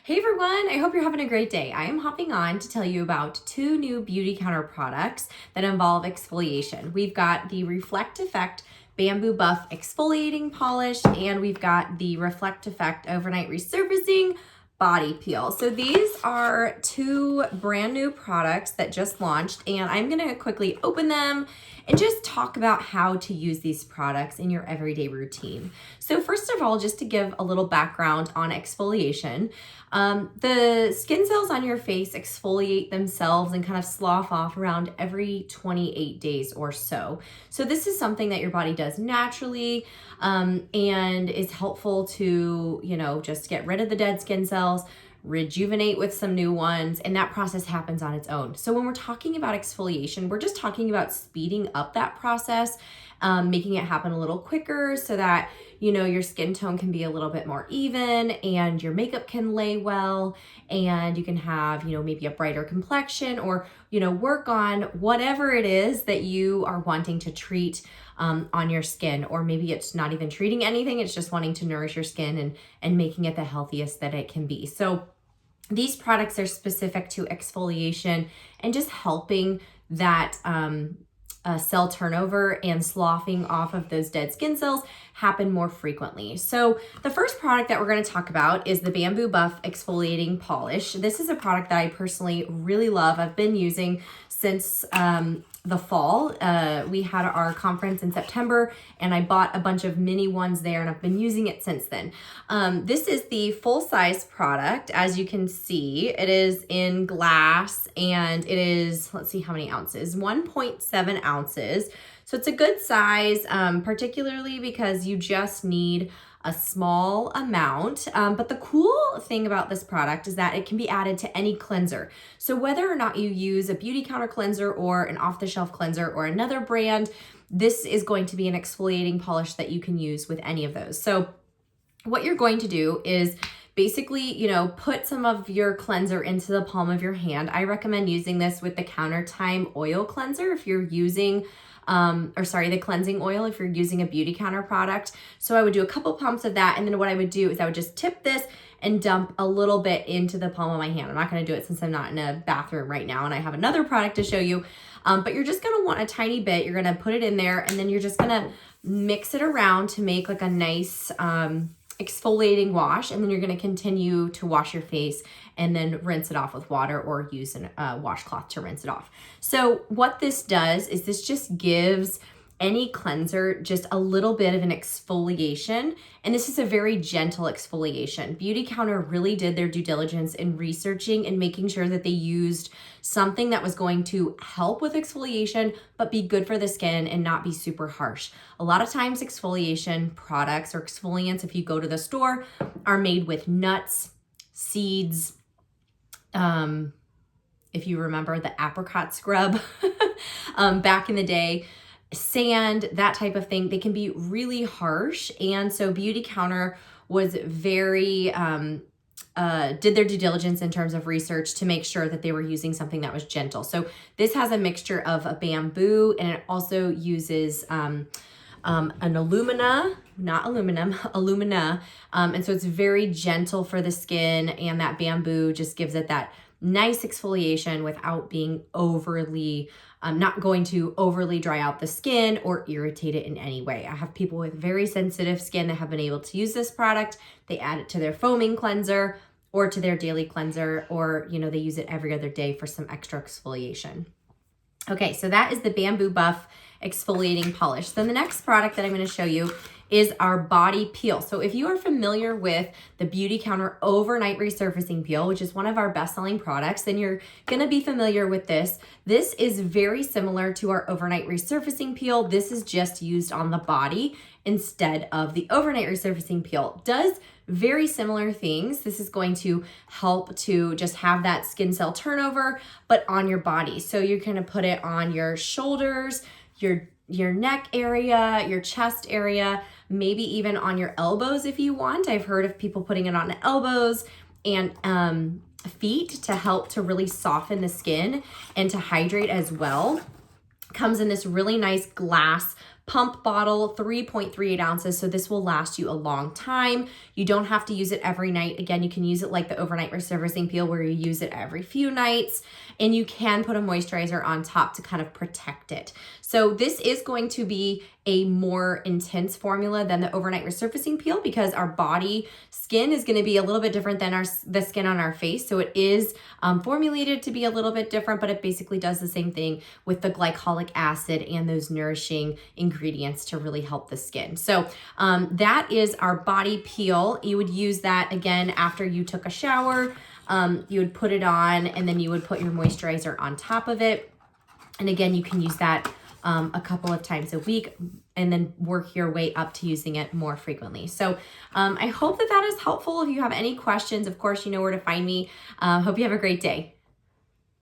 Hey everyone, I hope you're having a great day. I am hopping on to tell you about two new Beautycounter products that involve exfoliation. We've got the Reflect Effect Bamboobuff Exfoliating Polish, and we've got the Reflect Effect Overnight Resurfacing Body Peel. So these are two brand new products that just launched, and I'm gonna quickly open them and just talk about how to use these products in your everyday routine. So first of all, just to give a little background on exfoliation, the skin cells on your face exfoliate themselves and kind of slough off around every 28 days or so. So this is something that your body does naturally and is helpful to, just get rid of the dead skin cells, rejuvenate with some new ones, and that process happens on its own. So when we're talking about exfoliation, we're just talking about speeding up that process, making it happen a little quicker so that your skin tone can be a little bit more even and your makeup can lay well and you can have, maybe a brighter complexion or, work on whatever it is that you are wanting to treat on your skin. Or maybe it's not even treating anything, it's just wanting to nourish your skin and making it the healthiest that it can be. So these products are specific to exfoliation and just helping that cell turnover and sloughing off of those dead skin cells happen more frequently. So the first product that we're going to talk about is the Bamboobuff Exfoliating Polish. This is a product that I personally really love. I've been using since the fall. We had our conference in September and I bought a bunch of mini ones there and I've been using it since then. This is the full-size product. As you can see, it is in glass and it is, let's see how many ounces, 1.7 ounces. So it's a good size, particularly because you just need a small amount. But the cool thing about this product is that it can be added to any cleanser. So whether or not you use a Beautycounter cleanser or an off-the-shelf cleanser or another brand, this is going to be an exfoliating polish that you can use with any of those. So what you're going to do is basically, put some of your cleanser into the palm of your hand. I recommend using this with the Counter Time oil cleanser if you're using the cleansing oil if you're using a Beautycounter product. So I would do a couple pumps of that, and then what I would do is I would just tip this and dump a little bit into the palm of my hand. I'm not going to do it since I'm not in a bathroom right now and I have another product to show you, but you're just going to want a tiny bit. You're going to put it in there and then you're just going to mix it around to make like a nice exfoliating wash, and then you're going to continue to wash your face and then rinse it off with water or use a washcloth to rinse it off. So what this does is this just gives any cleanser just a little bit of an exfoliation, and this is a very gentle exfoliation. Beautycounter really did their due diligence in researching and making sure that they used something that was going to help with exfoliation but be good for the skin and not be super harsh. A lot of times exfoliation products or exfoliants, if you go to the store, are made with nuts, seeds, if you remember the apricot scrub back in the day, sand, that type of thing. They can be really harsh. And so Beautycounter was very, did their due diligence in terms of research to make sure that they were using something that was gentle. So this has a mixture of a bamboo, and it also uses an alumina, not aluminum, alumina. And so it's very gentle for the skin, and that bamboo just gives it that nice exfoliation without being overly, not going to overly dry out the skin or irritate it in any way. I have people with very sensitive skin that have been able to use this product. They add it to their foaming cleanser or to their daily cleanser, or, they use it every other day for some extra exfoliation. Okay, so that is the Bamboobuff Exfoliating Polish. Then the next product that I'm going to show you is our body peel. So if you are familiar with the Beautycounter Overnight Resurfacing Peel, which is one of our best-selling products, then you're going to be familiar with this. This is very similar to our Overnight Resurfacing Peel. This is just used on the body instead of the Overnight Resurfacing Peel. Does very similar things. This is going to help to just have that skin cell turnover, but on your body. So you're going to put it on your shoulders, your neck area, your chest area, maybe even on your elbows if you want. I've heard of people putting it on the elbows and feet to help to really soften the skin and to hydrate as well. Comes in this really nice glass pump bottle, 3.38 ounces. So this will last you a long time. You don't have to use it every night. Again, you can use it like the overnight resurfacing peel where you use it every few nights, and you can put a moisturizer on top to kind of protect it. So this is going to be a more intense formula than the overnight resurfacing peel because our body skin is going to be a little bit different than the skin on our face. So it is formulated to be a little bit different, but it basically does the same thing with the glycolic acid and those nourishing ingredients to really help the skin. So that is our body peel. You would use that again after you took a shower. You would put it on and then you would put your moisturizer on top of it. And again, you can use that a couple of times a week and then work your way up to using it more frequently. So I hope that is helpful. If you have any questions, of course, you know where to find me. Hope you have a great day.